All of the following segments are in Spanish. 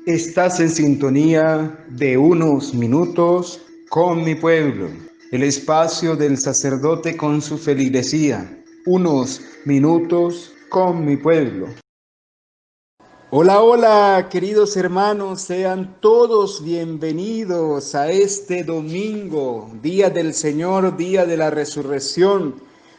Estás en sintonía de Unos Minutos con mi pueblo, el espacio del sacerdote con su feligresía. Unos minutos con mi pueblo. Hola, hola, queridos hermanos, sean todos bienvenidos a este domingo, Día del Señor, Día de la Resurrección,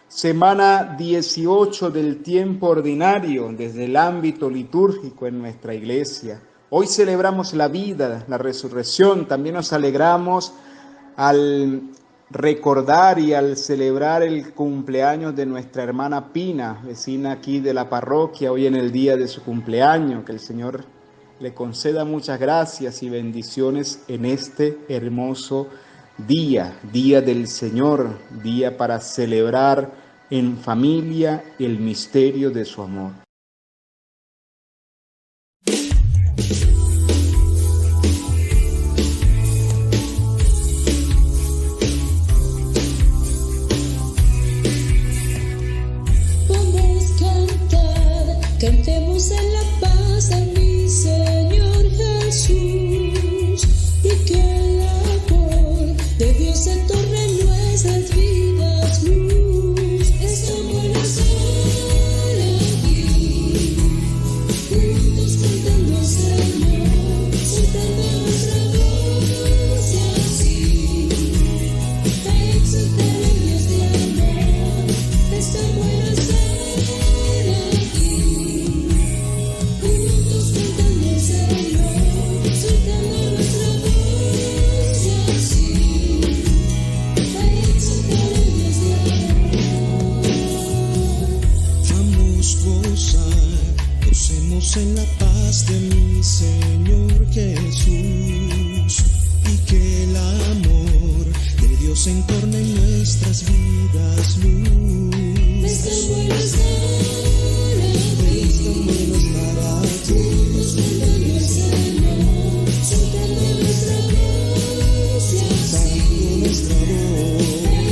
semana 18 del tiempo ordinario desde el ámbito litúrgico en nuestra iglesia. Hoy celebramos la vida, la resurrección, también nos alegramos al recordar y al celebrar el cumpleaños de nuestra hermana Pina, vecina aquí de la parroquia, hoy en el día de su cumpleaños. Que el Señor le conceda muchas gracias y bendiciones en este hermoso día, Día del Señor, día para celebrar en familia el misterio de su amor. Cantemos en la paz de mi Señor Jesús, y que el amor de Dios se torne en nuestras vidas luz. Estamos ahora aquí, juntos cantando al Señor, soltando nuestra voz y así exaltar el Dios de amor. Estamos en la paz de mi Señor Jesús, y que el amor de Dios entorne en nuestras vidas luz. Es tan bueno estar aquí, cantando al Señor, soltando nuestra voz y así nuestra voz,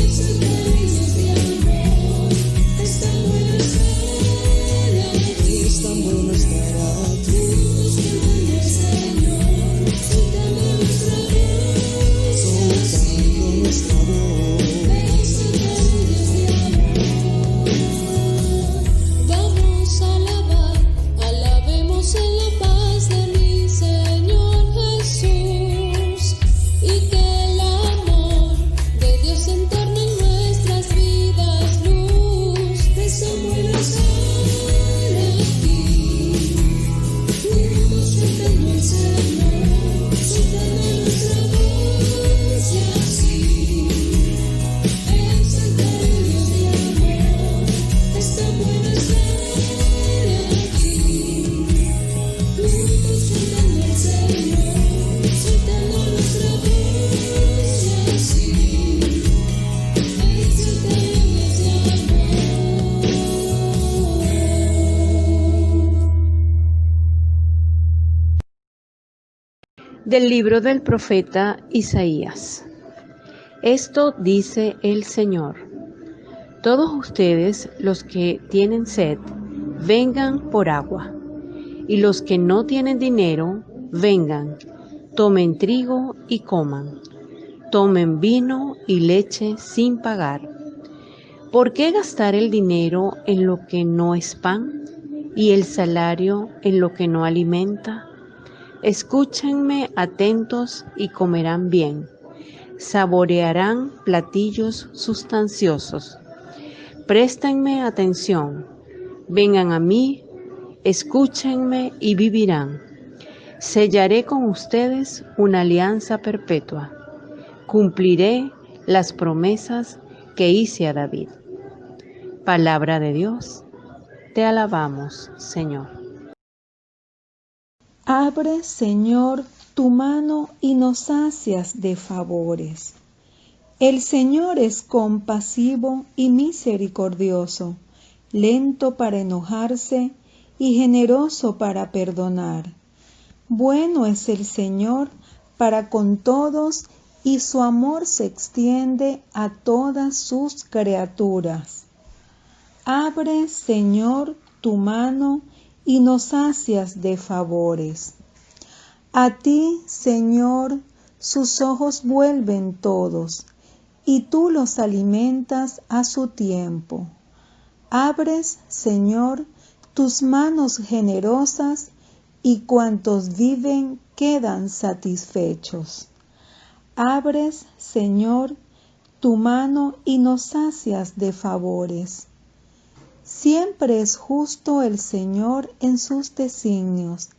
exaltar el Dios de amor. Es tan bueno estar aquí, es tan bueno estar Del libro del profeta Isaías. Esto dice el Señor: todos ustedes, los que tienen sed, vengan por agua, y los que no tienen dinero, vengan, tomen trigo y coman, tomen vino y leche sin pagar. ¿Por qué gastar el dinero en lo que no es pan, y el salario en lo que no alimenta? Escúchenme atentos y comerán bien, saborearán platillos sustanciosos. Préstenme atención, vengan a mí, escúchenme y vivirán. Sellaré con ustedes una alianza perpetua. Cumpliré las promesas que hice a David. Palabra de Dios, te alabamos, Señor. Abre, Señor, tu mano y nos sacias de favores. El Señor es compasivo y misericordioso, lento para enojarse y generoso para perdonar. Bueno es el Señor para con todos y su amor se extiende a todas sus criaturas. Abre, Señor, tu mano y nos sacias de favores. A ti, Señor, sus ojos vuelven todos, y tú los alimentas a su tiempo. Abres, Señor, tus manos generosas, y cuantos viven quedan satisfechos. Abres, Señor, tu mano y nos sacias de favores. Siempre es justo el Señor en sus designios,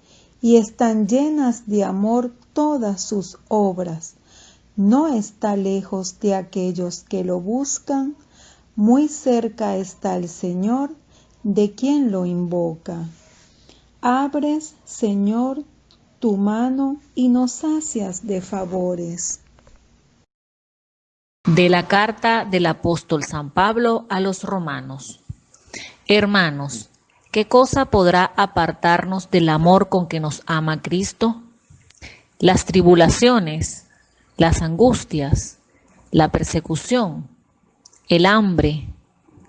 y están llenas de amor todas sus obras. No está lejos de aquellos que lo buscan, muy cerca está el Señor de quien lo invoca. Abres, Señor, tu mano y nos sacias de favores. De la carta del apóstol San Pablo a los romanos. Hermanos, ¿qué cosa podrá apartarnos del amor con que nos ama Cristo? Las tribulaciones, las angustias, la persecución, el hambre,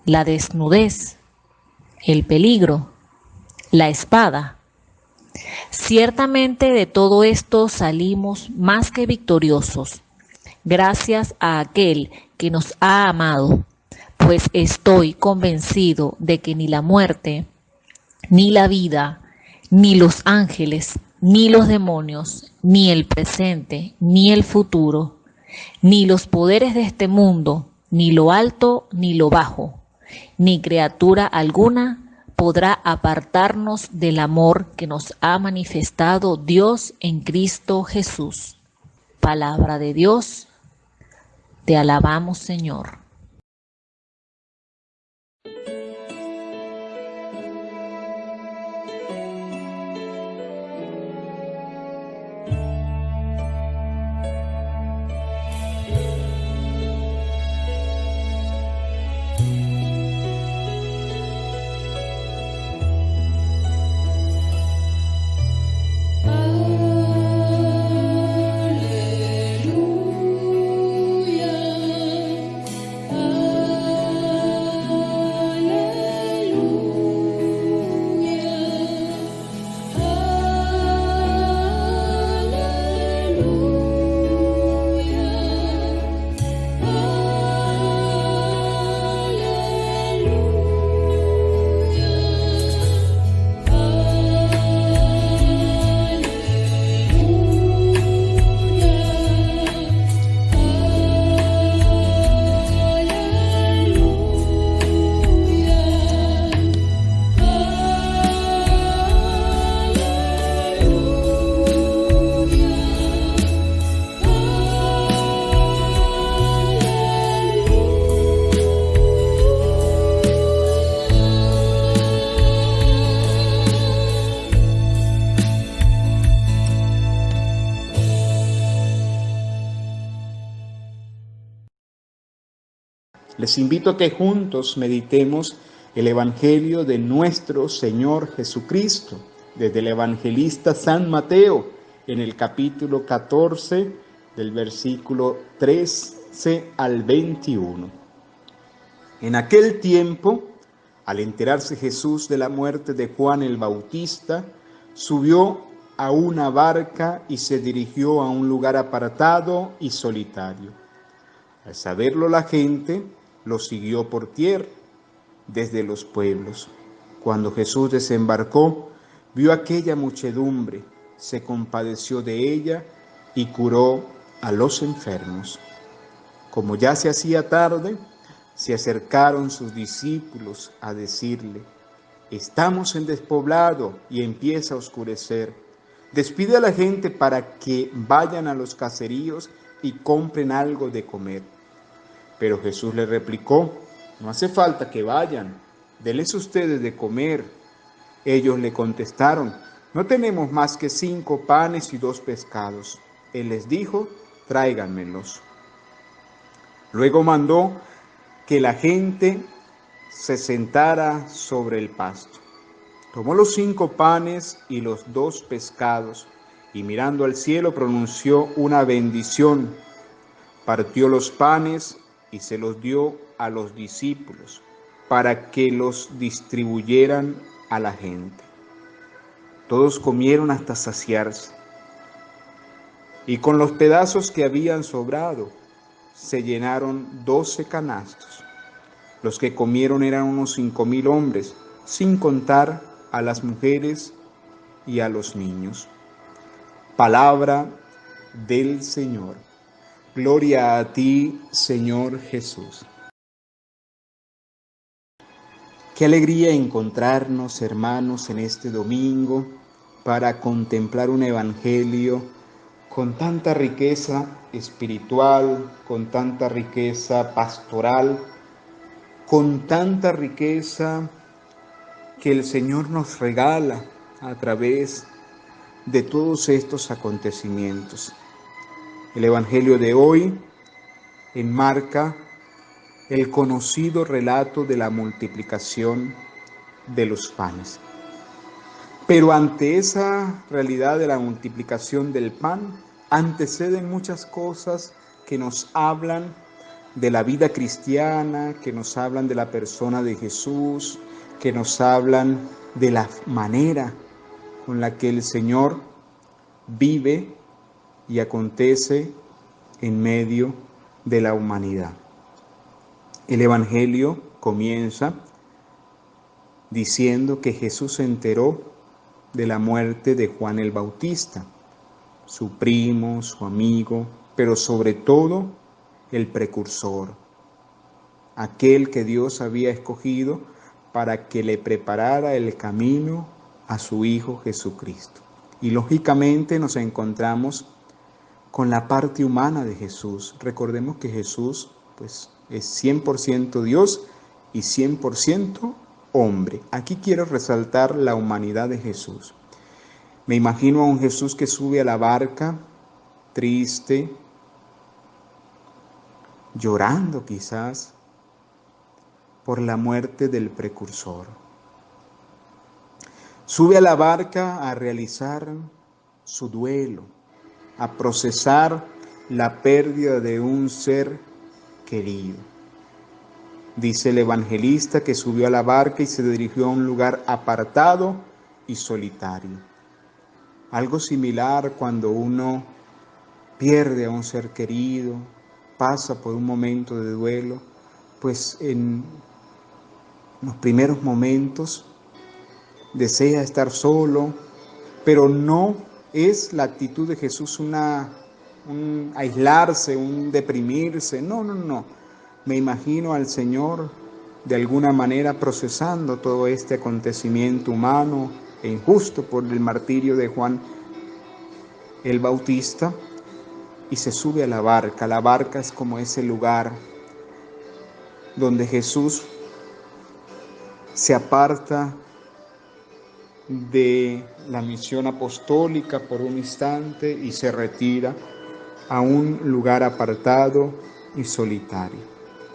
la desnudez, el peligro, la espada. Ciertamente de todo esto salimos más que victoriosos, gracias a aquel que nos ha amado, pues estoy convencido de que ni la muerte, ni la vida, ni los ángeles, ni los demonios, ni el presente, ni el futuro, ni los poderes de este mundo, ni lo alto, ni lo bajo, ni criatura alguna podrá apartarnos del amor que nos ha manifestado Dios en Cristo Jesús. Palabra de Dios, te alabamos, Señor. Les invito a que juntos meditemos el Evangelio de nuestro Señor Jesucristo, desde el evangelista San Mateo, en el capítulo 14, del versículo 13 al 21. En aquel tiempo, al enterarse Jesús de la muerte de Juan el Bautista, subió a una barca y se dirigió a un lugar apartado y solitario. Al saberlo la gente, lo siguió por tierra, desde los pueblos. Cuando Jesús desembarcó, vio aquella muchedumbre, se compadeció de ella y curó a los enfermos. Como ya se hacía tarde, se acercaron sus discípulos a decirle: estamos en despoblado y empieza a oscurecer. Despide a la gente para que vayan a los caseríos y compren algo de comer. Pero Jesús le replicó: no hace falta que vayan, denles ustedes de comer. Ellos le contestaron: no tenemos más que 5 panes y 2 pescados. Él les dijo: tráiganmelos. Luego mandó que la gente se sentara sobre el pasto. Tomó los 5 panes y los 2 pescados, y mirando al cielo pronunció una bendición. Partió los panes y se los dio a los discípulos, para que los distribuyeran a la gente. Todos comieron hasta saciarse, Y con los pedazos que habían sobrado, se llenaron 12 canastos. Los que comieron eran unos 5.000 hombres, sin contar a las mujeres y a los niños. Palabra del Señor. Gloria a ti, Señor Jesús. Qué alegría encontrarnos, hermanos, en este domingo para contemplar un evangelio con tanta riqueza espiritual, con tanta riqueza pastoral, con tanta riqueza que el Señor nos regala a través de todos estos acontecimientos. El evangelio de hoy enmarca el conocido relato de la multiplicación de los panes. Pero ante esa realidad de la multiplicación del pan, anteceden muchas cosas que nos hablan de la vida cristiana, que nos hablan de la persona de Jesús, que nos hablan de la manera con la que el Señor vive y acontece en medio de la humanidad. El Evangelio comienza diciendo que Jesús se enteró de la muerte de Juan el Bautista, su primo, su amigo, pero sobre todo el precursor, aquel que Dios había escogido para que le preparara el camino a su Hijo Jesucristo. Y lógicamente nos encontramos con la parte humana de Jesús. Recordemos que Jesús pues es 100% Dios y 100% hombre. Aquí quiero resaltar la humanidad de Jesús. Me imagino a un Jesús que sube a la barca, triste, llorando quizás por la muerte del precursor. Sube a la barca a realizar su duelo, a procesar la pérdida de un ser querido. Dice el evangelista que subió a la barca y se dirigió a un lugar apartado y solitario. Algo similar cuando uno pierde a un ser querido, pasa por un momento de duelo, pues en los primeros momentos desea estar solo, pero no es la actitud de Jesús un aislarse, un deprimirse, no. Me imagino al Señor de alguna manera procesando todo este acontecimiento humano e injusto por el martirio de Juan el Bautista y se sube a la barca. La barca es como ese lugar donde Jesús se aparta de la misión apostólica por un instante y se retira a un lugar apartado y solitario.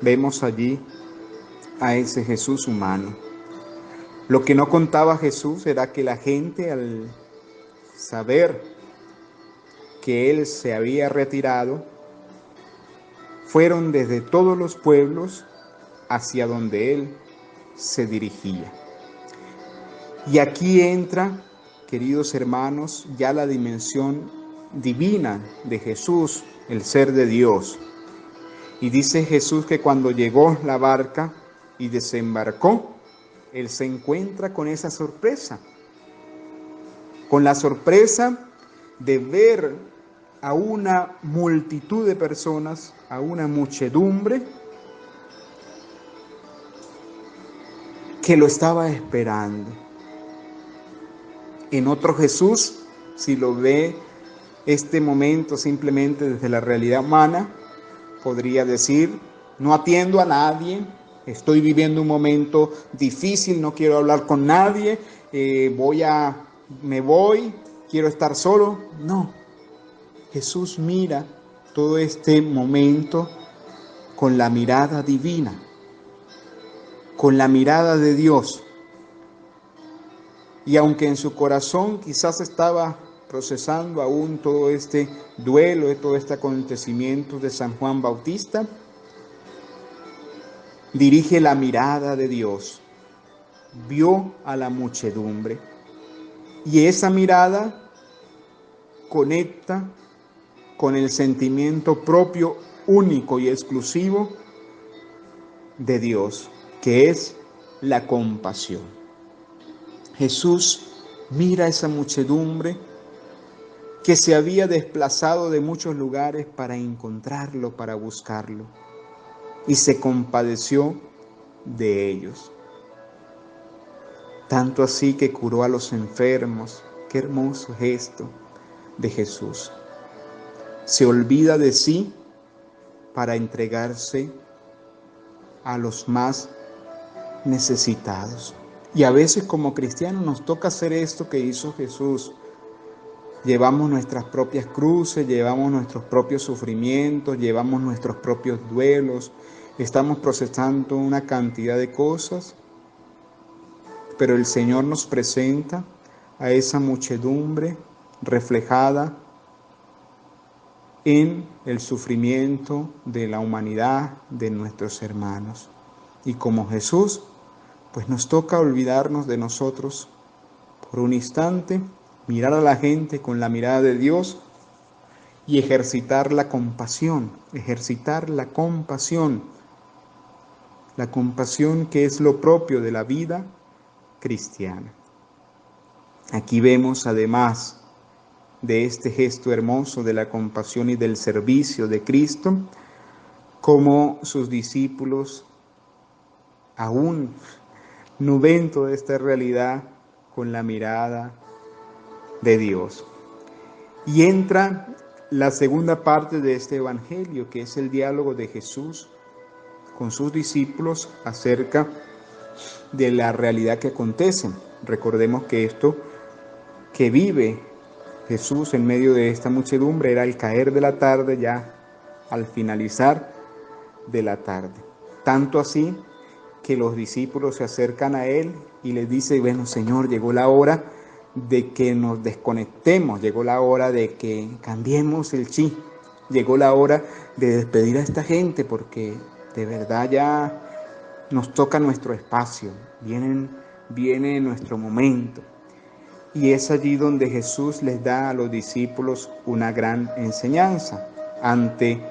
Vemos allí a ese Jesús humano. Lo que no contaba Jesús era que la gente, al saber que Él se había retirado, fueron desde todos los pueblos hacia donde Él se dirigía. Y aquí entra, queridos hermanos, ya la dimensión divina de Jesús, el ser de Dios. Y dice Jesús que cuando llegó la barca y desembarcó, Él se encuentra con esa sorpresa, con la sorpresa de ver a una multitud de personas, a una muchedumbre que lo estaba esperando. En otro Jesús, si lo ve este momento simplemente desde la realidad humana, podría decir, no atiendo a nadie, estoy viviendo un momento difícil, no quiero hablar con nadie, me voy, quiero estar solo. No, Jesús mira todo este momento con la mirada divina, con la mirada de Dios. Y aunque en su corazón quizás estaba procesando aún todo este duelo, todo este acontecimiento de San Juan Bautista, dirige la mirada de Dios, vio a la muchedumbre y esa mirada conecta con el sentimiento propio, único y exclusivo de Dios, que es la compasión. Jesús mira a esa muchedumbre que se había desplazado de muchos lugares para encontrarlo, para buscarlo, y se compadeció de ellos. Tanto así que curó a los enfermos. Qué hermoso gesto de Jesús. Se olvida de sí para entregarse a los más necesitados. Y a veces como cristianos nos toca hacer esto que hizo Jesús. Llevamos nuestras propias cruces, llevamos nuestros propios sufrimientos, llevamos nuestros propios duelos, estamos procesando una cantidad de cosas, pero el Señor nos presenta a esa muchedumbre reflejada en el sufrimiento de la humanidad, de nuestros hermanos. Y como Jesús, pues nos toca olvidarnos de nosotros por un instante, mirar a la gente con la mirada de Dios y ejercitar la compasión que es lo propio de la vida cristiana. Aquí vemos, además de este gesto hermoso de la compasión y del servicio de Cristo, cómo sus discípulos aún no ven toda esta realidad con la mirada de Dios. Y entra la segunda parte de este evangelio, que es el diálogo de Jesús con sus discípulos acerca de la realidad que acontece. Recordemos que esto que vive Jesús en medio de esta muchedumbre era al caer de la tarde, ya al finalizar de la tarde. Tanto así que los discípulos se acercan a Él y les dicen: bueno, Señor, llegó la hora de que nos desconectemos, llegó la hora de que cambiemos el chip, llegó la hora de despedir a esta gente porque de verdad ya nos toca nuestro espacio, viene nuestro momento. Y es allí donde Jesús les da a los discípulos una gran enseñanza. Ante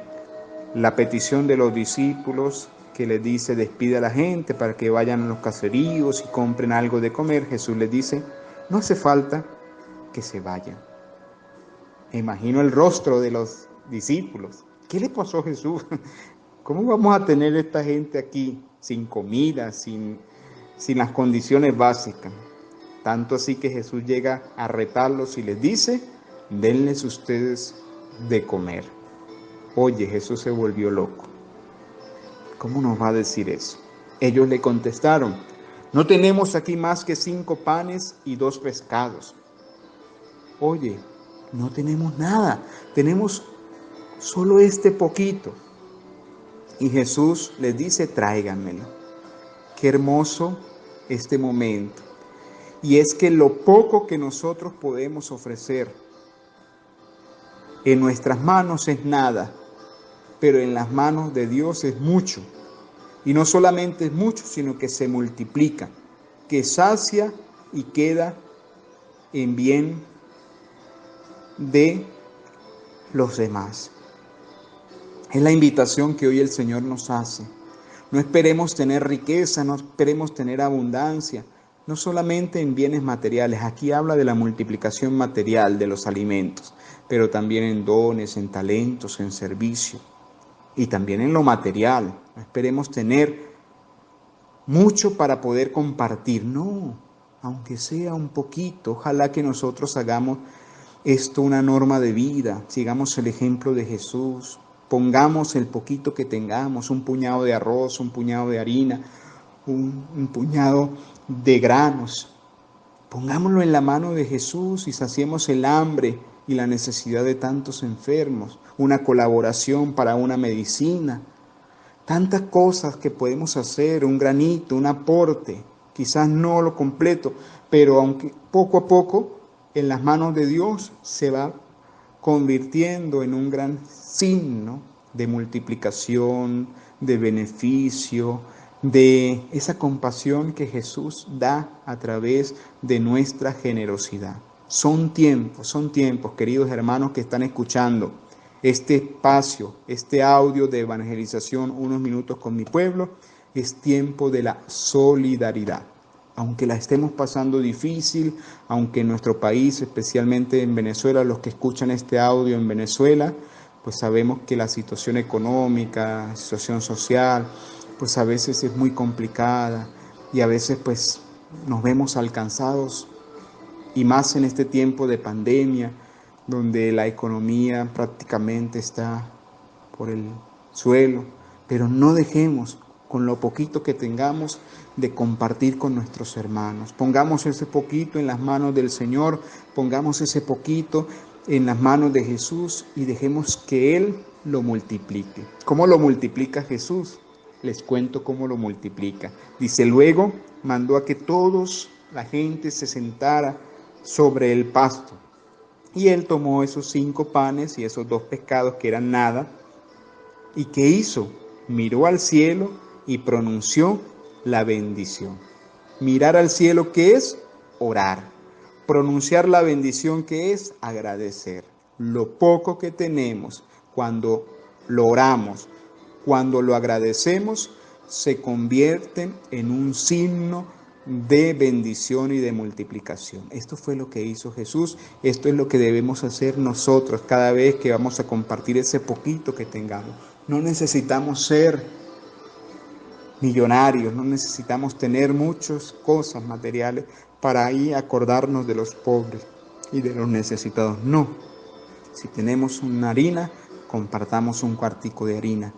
la petición de los discípulos que les dice: despide a la gente para que vayan a los caseríos y compren algo de comer, Jesús les dice: no hace falta que se vayan. Imagino el rostro de los discípulos. ¿Qué le pasó a Jesús? ¿Cómo vamos a tener esta gente aquí sin comida, sin las condiciones básicas? Tanto así que Jesús llega a retarlos y les dice: denles ustedes de comer. Oye, Jesús se volvió loco. ¿Cómo nos va a decir eso? Ellos le contestaron: no tenemos aquí más que 5 panes y 2 pescados. Oye, no tenemos nada, tenemos solo este poquito. Y Jesús les dice: tráiganmelo. Qué hermoso este momento. Y es que lo poco que nosotros podemos ofrecer en nuestras manos es nada, pero en las manos de Dios es mucho. Y no solamente es mucho, sino que se multiplica, que sacia y queda en bien de los demás. Es la invitación que hoy el Señor nos hace. No esperemos tener riqueza, no esperemos tener abundancia, no solamente en bienes materiales. Aquí habla de la multiplicación material de los alimentos, pero también en dones, en talentos, en servicio y también en lo material. No esperemos tener mucho para poder compartir. No, aunque sea un poquito, ojalá que nosotros hagamos esto una norma de vida, sigamos el ejemplo de Jesús, pongamos el poquito que tengamos, un puñado de arroz, un puñado de harina, un puñado de granos, pongámoslo en la mano de Jesús y saciemos el hambre y la necesidad de tantos enfermos, una colaboración para una medicina, tantas cosas que podemos hacer, un granito, un aporte, quizás no lo completo, pero aunque poco a poco en las manos de Dios se va convirtiendo en un gran signo de multiplicación, de beneficio, de esa compasión que Jesús da a través de nuestra generosidad. Son tiempos, queridos hermanos que están escuchando Este espacio, este audio de evangelización, unos minutos con mi pueblo, es tiempo de la solidaridad. Aunque la estemos pasando difícil, aunque en nuestro país, especialmente en Venezuela, los que escuchan este audio en Venezuela, pues sabemos que la situación económica, la situación social, pues a veces es muy complicada y a veces pues nos vemos alcanzados, y más en este tiempo de pandemia, donde la economía prácticamente está por el suelo, pero no dejemos con lo poquito que tengamos de compartir con nuestros hermanos. Pongamos ese poquito en las manos del Señor, pongamos ese poquito en las manos de Jesús y dejemos que Él lo multiplique. ¿Cómo lo multiplica Jesús? Les cuento cómo lo multiplica. Dice, luego mandó a que todos la gente se sentara sobre el pasto. Y Él tomó esos 5 panes y esos 2 pescados que eran nada. ¿Y qué hizo? Miró al cielo y pronunció la bendición. Mirar al cielo, ¿qué es? Orar. Pronunciar la bendición, ¿qué es? Agradecer. Lo poco que tenemos, cuando lo oramos, cuando lo agradecemos, se convierten en un signo de bendición y de multiplicación. Esto fue lo que hizo Jesús. Esto es lo que debemos hacer nosotros cada vez que vamos a compartir ese poquito que tengamos. No necesitamos ser millonarios, no necesitamos tener muchas cosas materiales para ahí acordarnos de los pobres y de los necesitados. No, si tenemos una harina, compartamos un cuartico de harina.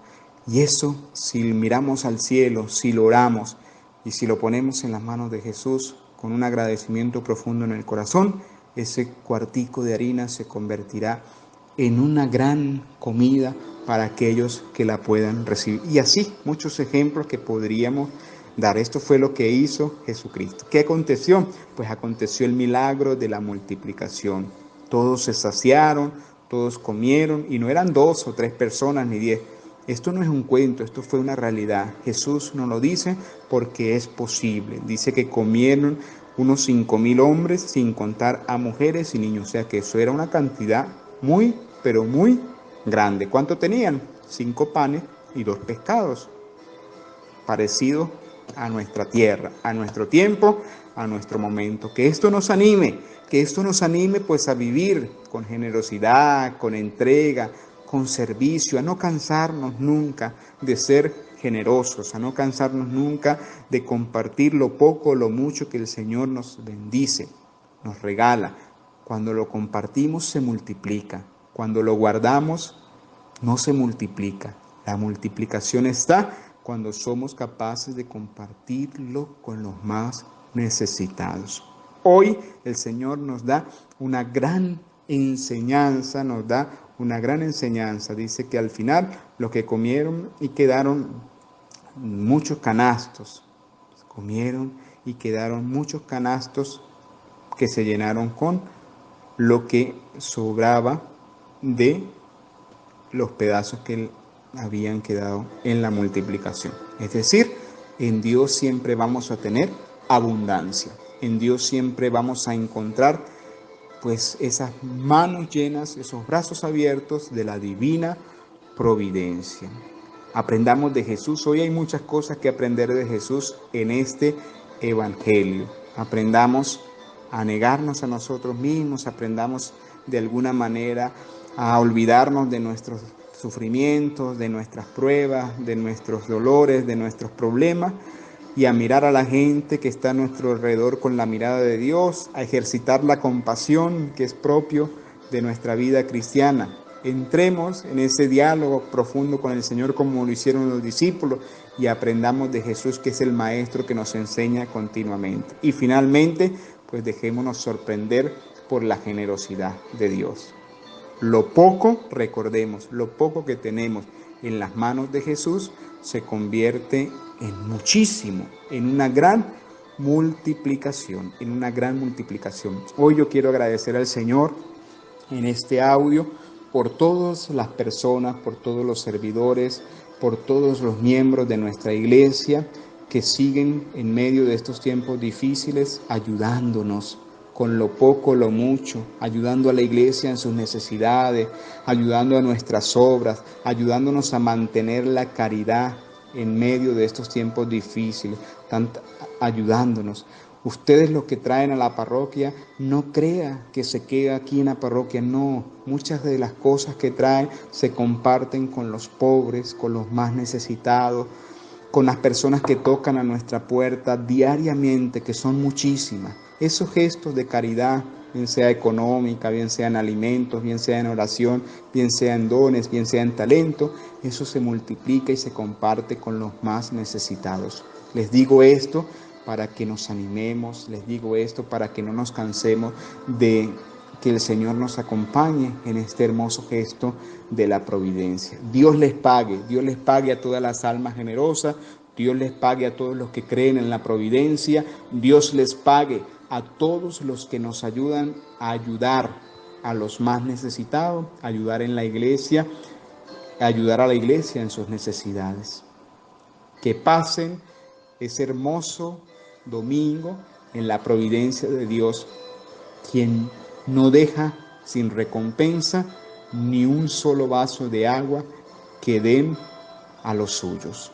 Y eso, si miramos al cielo, si lo oramos y si lo ponemos en las manos de Jesús con un agradecimiento profundo en el corazón, ese cuartico de harina se convertirá en una gran comida para aquellos que la puedan recibir. Y así, muchos ejemplos que podríamos dar. Esto fue lo que hizo Jesucristo. ¿Qué aconteció? Pues aconteció el milagro de la multiplicación. Todos se saciaron, todos comieron, y no eran 2 o 3 personas ni 10. Esto no es un cuento, esto fue una realidad. Jesús nos lo dice porque es posible. Dice que comieron unos 5,000 hombres, sin contar a mujeres y niños. O sea que eso era una cantidad muy, pero muy grande. ¿Cuánto tenían? 5 panes y 2 pescados. Parecido a nuestra tierra, a nuestro tiempo, a nuestro momento. Que esto nos anime pues a vivir con generosidad, con entrega, con servicio, a no cansarnos nunca de ser generosos, a no cansarnos nunca de compartir lo poco o lo mucho que el Señor nos bendice, nos regala. Cuando lo compartimos se multiplica, cuando lo guardamos no se multiplica. La multiplicación está cuando somos capaces de compartirlo con los más necesitados. Hoy el Señor nos da una gran enseñanza, Dice que al final los que comieron y quedaron muchos canastos, comieron y quedaron muchos canastos que se llenaron con lo que sobraba de los pedazos que habían quedado en la multiplicación. Es decir, en Dios siempre vamos a tener abundancia. En Dios siempre vamos a encontrar pues esas manos llenas, esos brazos abiertos de la divina providencia. Aprendamos de Jesús. Hoy hay muchas cosas que aprender de Jesús en este evangelio. Aprendamos a negarnos a nosotros mismos, aprendamos de alguna manera a olvidarnos de nuestros sufrimientos, de nuestras pruebas, de nuestros dolores, de nuestros problemas, y a mirar a la gente que está a nuestro alrededor con la mirada de Dios, a ejercitar la compasión que es propio de nuestra vida cristiana. Entremos en ese diálogo profundo con el Señor como lo hicieron los discípulos y aprendamos de Jesús, que es el Maestro que nos enseña continuamente. Y finalmente, pues dejémonos sorprender por la generosidad de Dios. Lo poco, recordemos, lo poco que tenemos en las manos de Jesús se convierte en muchísimo, en una gran multiplicación, Hoy yo quiero agradecer al Señor en este audio por todas las personas, por todos los servidores, por todos los miembros de nuestra iglesia que siguen en medio de estos tiempos difíciles ayudándonos con lo poco, lo mucho, ayudando a la iglesia en sus necesidades, ayudando a nuestras obras, ayudándonos a mantener la caridad en medio de estos tiempos difíciles, ayudándonos. Ustedes los que traen a la parroquia, no crea que se queda aquí en la parroquia, no. Muchas de las cosas que traen se comparten con los pobres, con los más necesitados, con las personas que tocan a nuestra puerta diariamente, que son muchísimas. Esos gestos de caridad, bien sea económica, bien sea en alimentos, bien sea en oración, bien sea en dones, bien sea en talento, eso se multiplica y se comparte con los más necesitados. Les digo esto para que nos animemos, les digo esto para que no nos cansemos de que el Señor nos acompañe en este hermoso gesto de la providencia. Dios les pague a todas las almas generosas, Dios les pague a todos los que creen en la providencia, Dios les pague a todos los que nos ayudan a ayudar a los más necesitados, ayudar en la iglesia, ayudar a la iglesia en sus necesidades. Que pasen ese hermoso domingo en la providencia de Dios, quien no deja sin recompensa ni un solo vaso de agua que den a los suyos.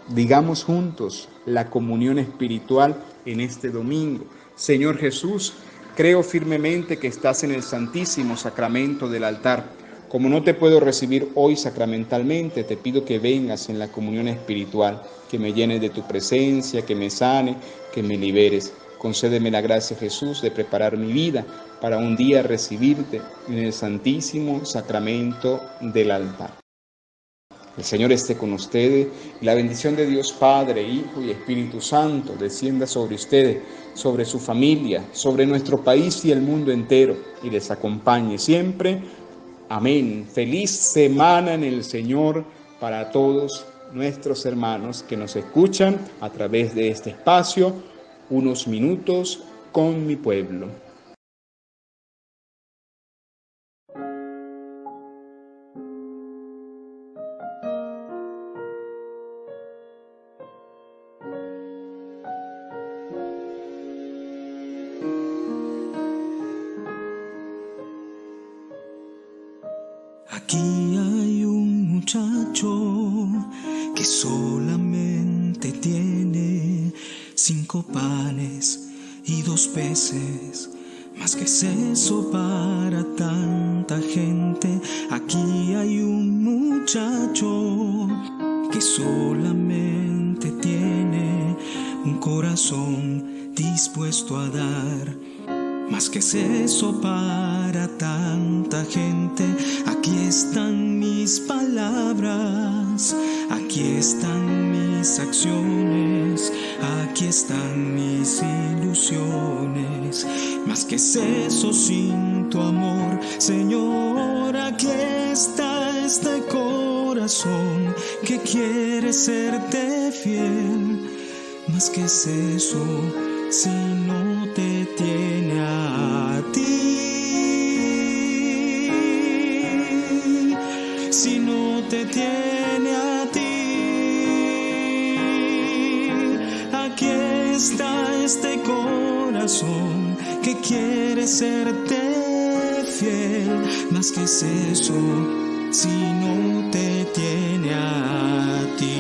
Digamos juntos la comunión espiritual en este domingo. Señor Jesús, creo firmemente que estás en el santísimo sacramento del altar. Como no te puedo recibir hoy sacramentalmente, te pido que vengas en la comunión espiritual, que me llenes de tu presencia, que me sane, que me liberes. Concédeme la gracia, Jesús, de preparar mi vida para un día recibirte en el santísimo sacramento del altar. El Señor esté con ustedes y la bendición de Dios Padre, Hijo y Espíritu Santo descienda sobre ustedes, sobre su familia, sobre nuestro país y el mundo entero y les acompañe siempre. Amén. Feliz semana en el Señor para todos nuestros hermanos que nos escuchan a través de este espacio, Unos Minutos con mi Pueblo. Aquí hay un muchacho que solamente tiene 5 panes y 2 peces, más que es eso para tanta gente. Aquí hay un muchacho que solamente tiene un corazón dispuesto a dar, más que es eso para tanta gente. Aquí están mis palabras, aquí están mis acciones, aquí están mis ilusiones, más que es eso sin tu amor, Señor. Aquí está este corazón que quiere serte fiel, más que es eso si no te tiene a ti, si no te tiene a ti. Aquí está este corazón que quiere serte fiel, más que es eso si no te tiene a ti.